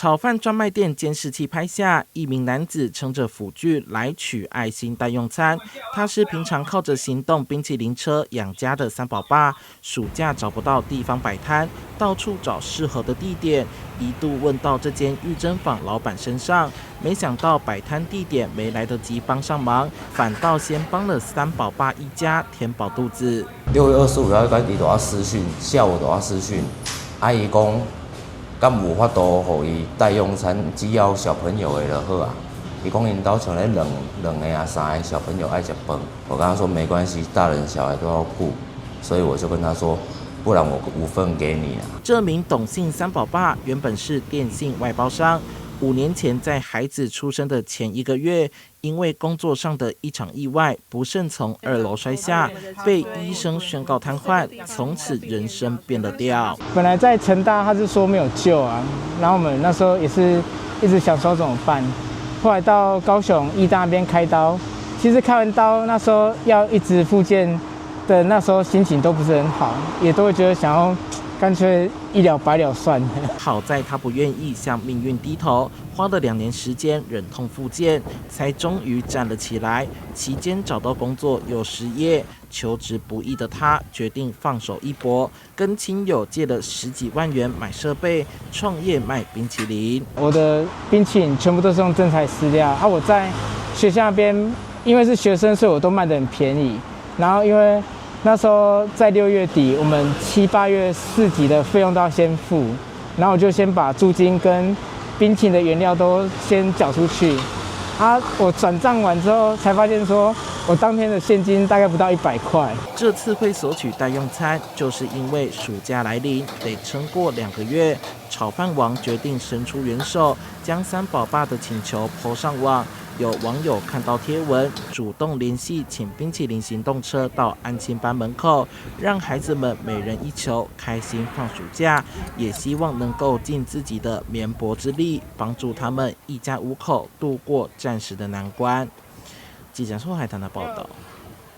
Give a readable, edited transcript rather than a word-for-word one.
炒饭专卖店监视器拍下，一名男子撑着辅具来取爱心代用餐。他是平常靠着行动冰淇淋车养家的三宝爸，暑假找不到地方摆摊，到处找适合的地点，一度问到这间玉珍坊老板身上，没想到摆摊地点没来得及帮上忙，反倒先帮了三宝爸一家填饱肚子。6月25日伊就要私讯，下午就要私讯，阿姨讲。敢有法度，互伊代用餐，只要小朋友的就好啊。伊讲因兜像咧两个啊3个小朋友爱食饭，我跟他说没关系，大人小孩都要顾，所以我就跟他说，不然我5份给你啊。这名董姓三宝爸原本是电信外包商，5年前在孩子出生的前1个月，因为工作上的一场意外，不慎从2楼摔下，被医生宣告瘫痪，从此人生变了调。本来在成大，他是说没有救啊，然后我们那时候也是一直想说怎么办，后来到高雄义大那边开刀，其实开完刀那时候要一直复健的，那时候心情都不是很好，也都会觉得想要干脆一了百了算了。好在他不愿意向命运低头，花了2年时间忍痛复健，才终于站了起来。期间找到工作又失业，求职不易的他决定放手一搏，跟亲友借了10几万元买设备，创业卖冰淇淋。我的冰淇淋全部都是用真材实料啊！我在学校那边，因为是学生，所以我都卖得很便宜。然后因为那时候在6月底，我们7、8月4级的费用都要先付，然后我就先把租金跟冰淇淋的原料都先缴出去。我转账完之后才发现说，我当天的现金大概不到100块。这次会索取代用餐，就是因为暑假来临，得撑过2个月。炒饭王决定伸出援手，将三宝爸的请求 po 上网。有网友看到贴文，主动联系请冰淇淋行动车到安亲班门口，让孩子们每人1球，开心放暑假。也希望能够尽自己的绵薄之力，帮助他们一家5口度过暂时的难关。记者苏海棠的报道。